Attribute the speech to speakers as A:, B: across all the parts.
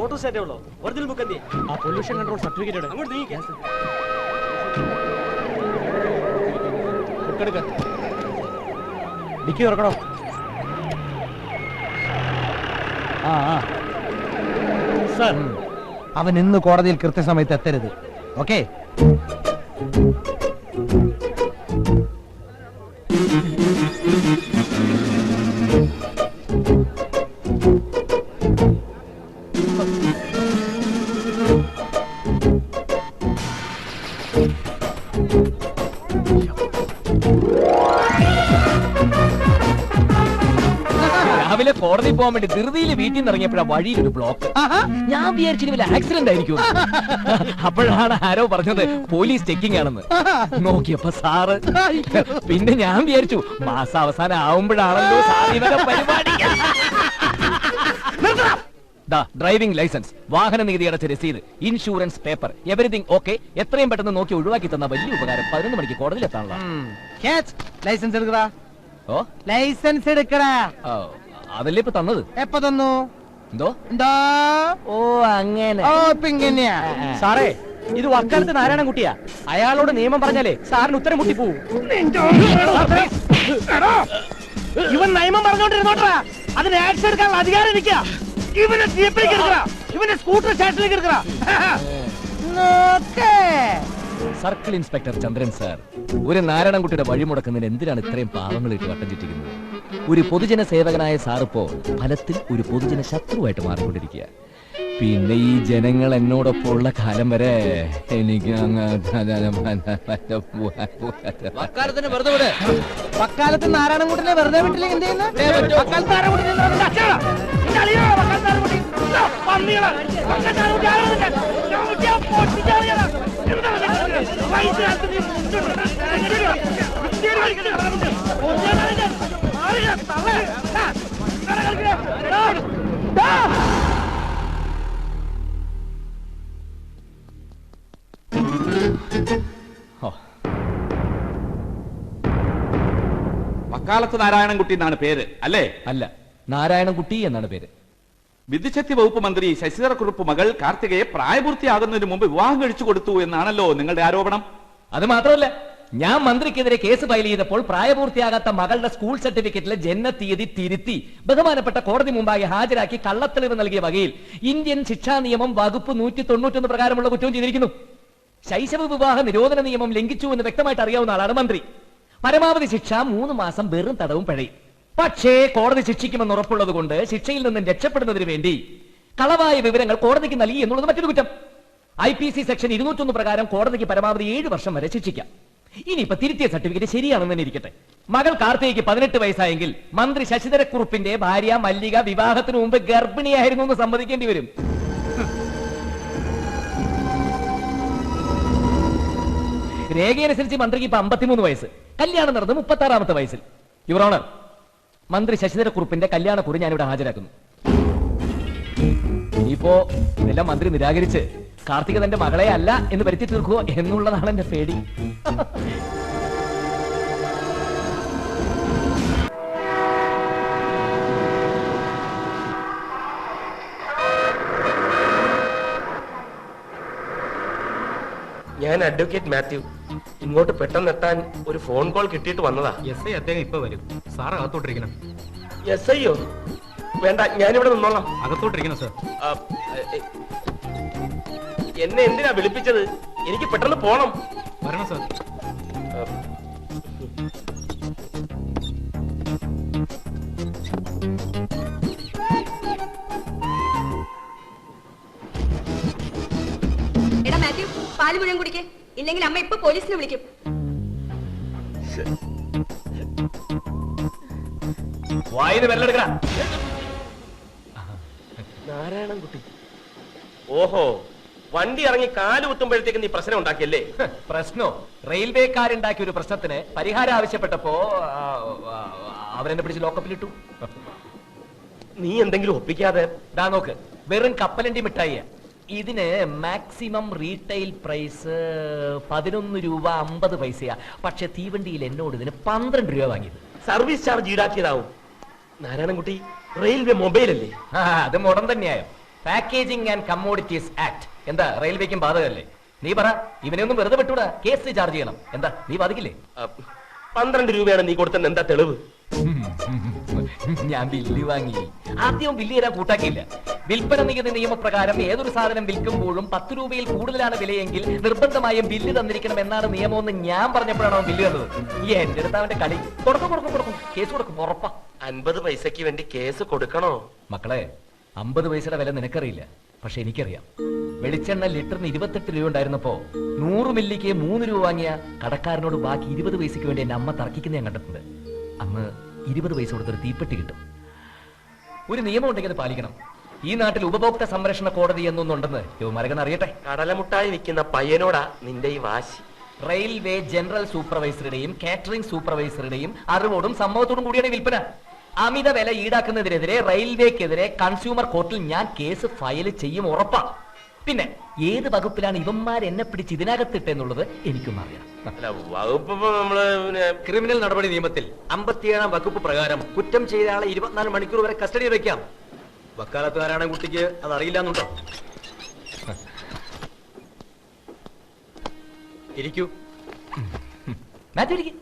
A: Photo സ്റ്റാറ്റേ ഉള്ളോ? Original book എന്തി?
B: ആ പൊല്യൂഷൻ കൺട്രോൾ സർട്ടിഫിക്കറ്റ്
A: അങ്ങോട്ട് നീങ്ങി.
B: ബുക്ക് എടുക്ക. ഡിക്കി തുറക്കണോ?
C: സർ, അവൻ ഇന്ന് കോടതിയിൽ കൃത്യസമയത്ത് എത്തരുത്. ഓക്കെ?
B: രാവിലെ കോടതി പോകാൻ വേണ്ടി ധൃതിയിൽ വീട്ടിൽ നിന്ന് ഇറങ്ങിയപ്പോഴാ വഴിയിലൊരു ബ്ലോക്ക്. ഞാൻ വിചാരിച്ചു വലിയ ആക്സിഡന്റ് ആയിരിക്കും. അപ്പോഴാണ് ആരോ പറഞ്ഞത് പോലീസ് ചെക്കിംഗ് ആണെന്ന്. നോക്കിയപ്പോ സാറ്. പിന്നെ ഞാൻ വിചാരിച്ചു മാസം അവസാനം ആവുമ്പോഴാണല്ലോ സാറിയുടെ പരിപാടി. ഡ്രൈവിംഗ് ലൈസൻസ്, വാഹന നികുതി അടച്ച രസീത്, ഇൻഷുറൻസ് പേപ്പർ, എവരിതിങ് ഓക്കെ. എത്രയും പെട്ടെന്ന് നോക്കി ഒഴിവാക്കി തന്ന വലിയ ഉപകാരം. 11 മണിക്ക് കോടതിയിൽ എത്താനുള്ള.
C: ലൈസൻസ് എടുക്കടാ.
B: ഓ,
C: ലൈസൻസ് എടുക്കടാ.
B: അതല്ലേ ഇപ്പൊ തന്നത്?
C: എപ്പോ തന്നു?
B: എന്തോ? ഓ അങ്ങനെ.
C: ഓ പിങ്ങനെയാ.
A: സാറേ, ഇത് വക്കാലത്ത് നാരായണൻകുട്ടിയാ. അയാളോട് നിയമം പറഞ്ഞാലേ സാറിന് ഉത്തരം മുട്ടിപ്പോവും. ഇവൻ നിയമം പറഞ്ഞോണ്ടിരുന്നോട്ടാ. അതിന് ആക്ഷൻ എടുക്കാനുള്ള അധികാരം ഇരിക്കുക. ഇവനെ ജീപ്പിലേക്ക് എടുക്കറ, ഇവന്റെ സ്കൂട്ടർ സ്റ്റേഷനിലേക്ക് എടുക്കറ.
B: സർക്കിൾ ഇൻസ്പെക്ടർ ചന്ദ്രൻ സാർ, ഒരു നാരായണൻകുട്ടിയുടെ വഴിമുടക്കുന്നതിന് എന്തിനാണ് ഇത്രയും പാവങ്ങൾ ഇട്ട് വട്ടം ചുറ്റിക്കുന്നത്? ഒരു പൊതുജന സേവകനായ സാറിപ്പോ ഫലത്തിൽ ഒരു പൊതുജന ശത്രുവായിട്ട് മാറിക്കൊണ്ടിരിക്കുക. പിന്നെ ഈ ജനങ്ങൾ എന്നോടൊപ്പം ഉള്ള കാലം വരെ എനിക്ക്
C: വക്കാലത്ത് നാരായണൻകുട്ടിനെ വെറുതെ വിട്ടില്ലെങ്കിൽ എന്ത് ചെയ്യുന്നു?
D: വക്കാലത്ത് നാരായണൻകുട്ടി എന്നാണ് പേര് അല്ലേ?
B: അല്ല, നാരായണൻകുട്ടി എന്നാണ് പേര്.
D: വിദ്യുച്ഛക്തി വകുപ്പ് മന്ത്രി ശശിധരക്കുറുപ്പ് മകൾ കാർത്തികയെ പ്രായപൂർത്തിയാകുന്നതിന് മുമ്പ് വിവാഹം കഴിച്ചു കൊടുത്തു എന്നാണല്ലോ നിങ്ങളുടെ ആരോപണം.
B: അത് മാത്രമല്ല, ഞാൻ മന്ത്രിക്കെതിരെ കേസ് ഫയൽ ചെയ്തപ്പോൾ പ്രായപൂർത്തിയാകാത്ത മകളുടെ സ്കൂൾ സർട്ടിഫിക്കറ്റിലെ ജനനത്തീയതി തിരുത്തി ബഹുമാനപ്പെട്ട കോടതി മുമ്പാകെ ഹാജരാക്കി കള്ളത്തെളിവ് നൽകിയ വകയിൽ ഇന്ത്യൻ ശിക്ഷാ നിയമം വകുപ്പ് 191 പ്രകാരമുള്ള കുറ്റവും ചെയ്തിരിക്കുന്നു. ശൈശവ വിവാഹ നിരോധന നിയമം ലംഘിച്ചു എന്ന് വ്യക്തമായിട്ട് അറിയാവുന്ന ആളാണ് മന്ത്രി. പരമാവധി ശിക്ഷ 3 മാസം വെറും തടവും പിഴയും. പക്ഷേ കോടതി ശിക്ഷിക്കുമെന്ന് ഉറപ്പുള്ളത് കൊണ്ട് ശിക്ഷയിൽ നിന്നും രക്ഷപ്പെടുന്നതിന് വേണ്ടി കളവായ വിവരങ്ങൾ കോടതിക്ക് നൽകി എന്നുള്ളത് മറ്റൊരു കുറ്റം. IPC സെക്ഷൻ 201 പ്രകാരം കോടതിക്ക് പരമാവധി 7 വർഷം വരെ ശിക്ഷിക്കാം. ഇനിയിപ്പോ തിരുത്തിയ സർട്ടിഫിക്കറ്റ് ശരിയാണെന്ന് തന്നെ ഇരിക്കട്ടെ. മകൾ കാർത്തികയ്ക്ക് 18 വയസ്സായെങ്കിൽ മന്ത്രി ശശിധരക്കുറുപ്പിന്റെ ഭാര്യ മല്ലിക വിവാഹത്തിന് മുമ്പ് ഗർഭിണിയായിരുന്നു എന്ന് സമ്മതിക്കേണ്ടി വരും. രേഖയനുസരിച്ച് മന്ത്രിക്ക് ഇപ്പൊ 53 വയസ്സ്. കല്യാണം നടന്നത് 36ാമത്തെ വയസ്സിൽ. യുവർ ഓണർ, മന്ത്രി ശശിധരക്കുറുപ്പിന്റെ കല്യാണക്കുറി ഞാനിവിടെ ഹാജരാക്കുന്നു. ഇനിയിപ്പോ ഇതെല്ലാം മന്ത്രി നിരാകരിച്ച് കാർത്തിക തന്റെ മകളെ അല്ല എന്ന് വരുത്തി തീർക്കുവോ എന്നുള്ളതാണ് എന്റെ പേടി.
A: ഞാൻ അഡ്വക്കേറ്റ് മാത്യു. ഇങ്ങോട്ട് പെട്ടെന്ന് എത്താൻ ഒരു ഫോൺ കോൾ കിട്ടിയിട്ട് വന്നതാ.
E: SI അദ്ദേഹം ഇപ്പൊ വരും. സാർ അകത്തോട്ടിരിക്കണം.
A: SI യോ? വേണ്ട, ഞാനിവിടെ നിന്നോളാം.
E: അകത്തോട്ടിരിക്കണം സാർ.
A: എന്നെ എന്തിനാ വിളിപ്പിച്ചത്? എനിക്ക് പെട്ടെന്ന് പോണം.
E: വരണം സാർ.
F: എടാ മാത്യു, പാല് മുഴുവൻ കുടിക്കേ, ഇല്ലെങ്കിൽ അമ്മ ഇപ്പൊ പോലീസിനെ വിളിക്കും.
B: വായിന്ന് വെല്ലെടുക്കടാ.
A: നാരായണൻകുട്ടി, ഓഹോ, വണ്ടി ഇറങ്ങി കാല് കുത്തുമ്പോഴത്തേക്ക് നീ പ്രശ്നം ഉണ്ടാക്കിയല്ലേ?
B: പ്രശ്നോ? റെയിൽവേക്കാരുണ്ടാക്കിയ ഒരു പ്രശ്നത്തിന് പരിഹാരം ആവശ്യപ്പെട്ടപ്പോ അവരെന്നെ പിടിച്ച് ലോക്കപ്പിലിട്ടു.
A: നീ എന്തെങ്കിലും ഒപ്പിക്കാതെ.
B: ദാ നോക്ക്, വെറും കപ്പലണ്ടി മിഠായിയ. ഇതിന് മാക്സിമം റീറ്റെയിൽ പ്രൈസ് 11 രൂപ 50 പൈസയാ. പക്ഷെ തീവണ്ടിയിൽ എന്നോട് ഇതിന് 12 രൂപ വാങ്ങിയത്.
A: സർവീസ് ചാർജ് ഈടാക്കിയതാവും. നാരായണൻകുട്ടി, റെയിൽവേ മൊബൈൽ അല്ലേ?
B: അത് മുടൻ തന്നെയായോ? പാക്കേജിംഗ് ആൻഡ് കമ്മോഡിറ്റീസ് ആക്ട് എന്താ റെയിൽവേക്കും ബാധകമല്ലേ? നീ പറ, ഇവനെ ഒന്നും വെറുതെ വിട്ടൂടാ, കേസ് ചാർജ് ചെയ്യണം. എന്താ നീ വാദിക്കില്ലേ?
G: 12 രൂപയാണ് നീ കൊടുത്തത്, എന്താ തെളിവ്?
B: ഞാൻ ബില്ല് വാങ്ങി. ആദ്യം ബില്ല് തരാൻ കൂട്ടാക്കിയില്ല. വിൽപ്പന നികുതി നിയമപ്രകാരം ഏതൊരു സാധനം വിൽക്കുമ്പോഴും 10 രൂപയിൽ കൂടുതലാണ് വിലയെങ്കിൽ നിർബന്ധമായും ബില്ല് തന്നിരിക്കണം എന്നാണ് നിയമമെന്ന് ഞാൻ പറഞ്ഞപ്പോഴാണ് അവൻ ബില്ല് തന്നത്. എന്റെ അടുത്ത് അവന്റെ കളി. കൊടുക്കും കേസ് കൊടുക്കും, ഉറപ്പാ.
G: 50 പൈസക്ക് വേണ്ടി കേസ് കൊടുക്കണോ?
B: മക്കളെ, 50 പൈസയുടെ വില നിനക്കറിയില്ല, പക്ഷെ എനിക്കറിയാം. വെളിച്ചെണ്ണ ലിറ്ററിന് 28 രൂപ ഉണ്ടായിരുന്നപ്പോ 100 മില്ലിക്ക് 3 രൂപ വാങ്ങിയ കടക്കാരനോട് ബാക്കി 20 പൈസക്ക് വേണ്ടി എന്റെ അമ്മ തർക്കിക്കുന്ന ഞാൻ കണ്ടിട്ടുണ്ട്. അന്ന് 20 പൈസ കൊടുത്തൊരു തീപ്പെട്ടി കിട്ടും. ഒരു നിയമം ഉണ്ടെങ്കിൽ അത് പാലിക്കണം. ഈ നാട്ടിൽ ഉപഭോക്തൃ സംരക്ഷണ കോടതി എന്നൊന്നുണ്ടെന്ന് യുവമാരകൻ അറിയട്ടെ.
G: കടലമുട്ടായി വിൽക്കുന്ന പയ്യനോടാ നിന്റെ ഈ വാശി.
B: റെയിൽവേ ജനറൽ സൂപ്പർവൈസറുടെയും കാറ്ററിംഗ് സൂപ്പർവൈസറുടെയും അറിവോടും സമ്മതത്തോടും കൂടിയാണ് വിൽപ്പന. അമിത വില ഈടാക്കുന്നതിനെതിരെ റെയിൽവേക്കെതിരെ കൺസ്യൂമർ കോർട്ടിൽ ഞാൻ കേസ് ഫയൽ ചെയ്യും, ഉറപ്പാ. പിന്നെ ഏത് വകുപ്പിലാണ് ഇവന്മാർ എന്നെ പിടിച്ച് ഇതിനകത്തിട്ടെന്നുള്ളത് എനിക്കും അറിയാം.
G: വകുപ്പ് നമ്മള്
E: ക്രിമിനൽ നടപടി നിയമത്തിൽ 57-ാം വകുപ്പ് പ്രകാരം കുറ്റം ചെയ്ത ആളെ 24 മണിക്കൂർ വരെ കസ്റ്റഡിയിൽ വെക്കാം. വക്കാലത്തുകാരാണ് കുട്ടിക്ക് അത് അറിയില്ല എന്നുണ്ടോ? ഇരിക്കൂ.
B: മാത്യു ഇരിക്ക്.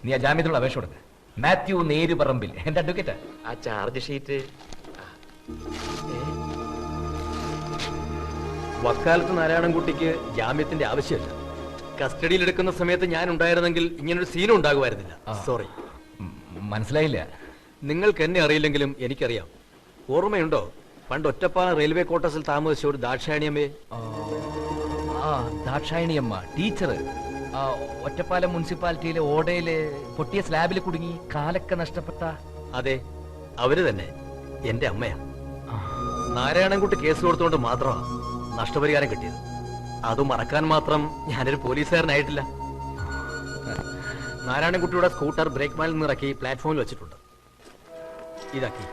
B: നീ ആ ജാമ്യത്തിലുള്ള അപേക്ഷ കൊടുക്ക. മാത്യു നേരുപറമ്പിൽ, എന്റെ അഡ്വക്കേറ്റാ.
G: ആ ചാർജ് ഷീറ്റ്.
E: വക്കാലത്ത് നാരായണൻകുട്ടിക്ക് ജാമ്യത്തിന്റെ ആവശ്യമില്ല. കസ്റ്റഡിയിൽ എടുക്കുന്ന സമയത്ത് ഞാൻ ഉണ്ടായിരുന്നെങ്കിൽ ഇങ്ങനൊരു സീനും ഉണ്ടാകുമായിരുന്നില്ല. സോറി.
B: മനസ്സിലായില്ല.
E: നിങ്ങൾക്ക് എന്നെ അറിയില്ലെങ്കിലും എനിക്കറിയാം. ഓർമ്മയുണ്ടോ പണ്ട് ഒറ്റപ്പാലം റെയിൽവേ ക്വാർട്ടേഴ്സിൽ താമസിച്ച ഒരു ദാക്ഷായണിയമ്മയെ?
B: ദാക്ഷായണിയമ്മ ടീച്ചർ ഒറ്റപ്പാലം മുനിസിപ്പാലിറ്റിയിലെ ഓടയില് പൊട്ടിയ സ്ലാബിൽ കുടുങ്ങി കാലൊക്കെ നഷ്ടപ്പെട്ട?
E: അതെ, അവര് തന്നെ എന്റെ അമ്മയാ. നാരായണൻകുട്ടി കേസ് കൊടുത്തുകൊണ്ട് മാത്രമാണ് നഷ്ടപരിഹാരം കിട്ടിയത്. അത് മറക്കാൻ മാത്രം ഞാനൊരു പോലീസുകാരനായിട്ടില്ല. നാരായണൻകുട്ടിയുടെ സ്കൂട്ടർ ബ്രേക്ക് മാലിൽ നിന്ന് ഇറക്കി പ്ലാറ്റ്ഫോമിൽ വെച്ചിട്ടുണ്ട്. ഇതാക്കി.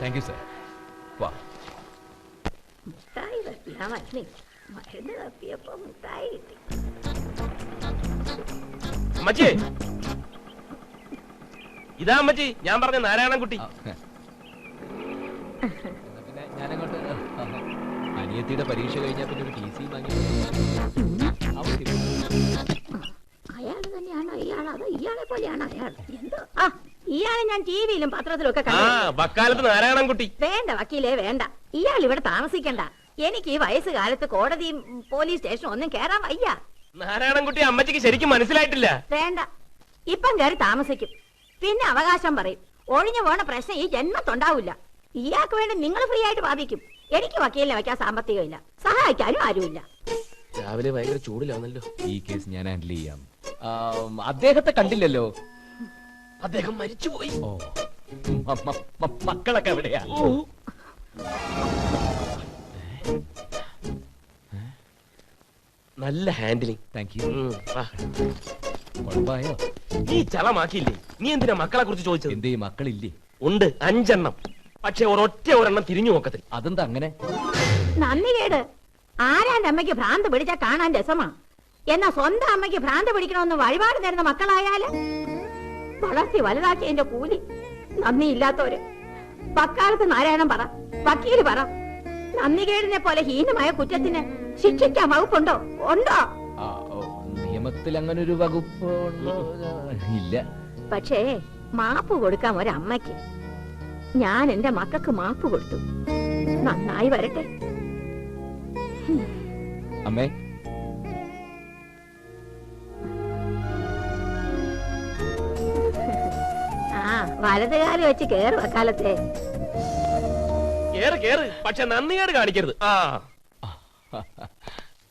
B: Thank you sir. വാ.
G: അമ്മച്ചി, ഇതാ അമ്മച്ചി ഞാൻ പറഞ്ഞ നാരായണൻകുട്ടി.
B: പിന്നെ ഞാനങ്ങോട്ട് അനിയത്തിയുടെ പരീക്ഷ കഴിഞ്ഞാൽ പിന്നെ ഒരു TC വാങ്ങി.
H: അയാൾ തന്നെയാണോ ഇയാൾ? അതോ ഇയാളെ പോലെയാണോ അയാൾ? എന്തോ ഇയാളെ ഞാൻ ടിവിയിലും പത്രത്തിലും ഒക്കെ കണ്ടു.
G: വക്കാലത്ത് നാരായണൻകുട്ടി.
H: വേണ്ട വക്കീലേ വേണ്ട, ഇയാൾ ഇവിടെ താമസിക്കണ്ട. എനിക്ക് ഈ വയസ്സുകാലത്ത് കോടതിയും പോലീസ് സ്റ്റേഷനും ഒന്നും കേറാൻ വയ്യ.
G: നാരായണൻകുട്ടി അമ്മച്ചിക്ക് ശരിക്കും മനസ്സിലായിട്ടില്ല.
H: വേണ്ട, ഇപ്പം കയറി താമസിക്കും, പിന്നെ അവകാശം പറയും. ഒഴിഞ്ഞു പോണ പ്രശ്നം ഈ ജന്മത്തുണ്ടാവില്ല. ഇയാൾക്ക് വേണ്ടി നിങ്ങൾ ഫ്രീ ആയിട്ട് വാദിക്കും. എനിക്ക് വക്കീലിനെ വയ്ക്കാൻ സാമ്പത്തികമില്ല, സഹായിക്കാനും ആരുമില്ല.
G: രാവിലെ ഭയങ്കര ചൂടിലാണല്ലോ.
B: ഈ കേസ് ഞാൻ ഹാൻഡിൽ ചെയ്യാം. അദ്ദേഹത്തെ കണ്ടില്ലല്ലോ.
G: അദ്ദേഹം മരിച്ചുപോയി.
B: ഓ, മക്കളൊക്കെ എവിടെയാ?
G: നല്ല ഹാൻഡിലിംഗ്.
B: Thank you.
G: കുഴപ്പമായോ? നീ ചളമാക്കിയില്ലേ? നീ എന്തിനാ മക്കളെ കുറിച്ച് ചോദിച്ചത്?
B: എന്തേ മക്കളില്ലേ?
G: ഉണ്ട്, 5 എണ്ണം. പക്ഷെ ഒരെണ്ണം തിരിഞ്ഞു നോക്കത്തില്ല.
B: അതെന്താ അങ്ങനെ?
H: നന്ദി കേട്. ആരാന്റെ അമ്മയ്ക്ക് ഭ്രാന്ത് പിടിച്ചാ കാണാൻ രസമാ. എന്നാ സ്വന്തം അമ്മയ്ക്ക് ഭ്രാന്ത് പിടിക്കണമെന്ന് വഴിപാട് നേരുന്ന മക്കളായാല് വളർത്തി വലുതാക്കി എന്റെ കൂലി. നന്ദിയില്ലാത്തവര്. വക്കാലത്ത് നാരായണൻ പറ, വക്കീല് പറ, നന്ദികേടിനെ പോലെ ഹീനമായ കുറ്റത്തിന് ശിക്ഷിക്കാൻ വകുപ്പുണ്ടോ? ഉണ്ടോ?
B: നിയമത്തിൽ അങ്ങനെ ഒരു വകുപ്പ് ഇല്ല.
H: പക്ഷേ മാപ്പ് കൊടുക്കാൻ ഒരമ്മയ്ക്ക് ഞാൻ എന്റെ മക്കൾക്ക് മാപ്പ് കൊടുത്തു. നന്നായി വരട്ടെ.
B: അമ്മേ,
H: വലതുകാലം വെച്ച് കേറ് വക്കാലത്തെ.
G: കേറ്, പക്ഷെ നന്ദികേട് കാണിക്കരുത്.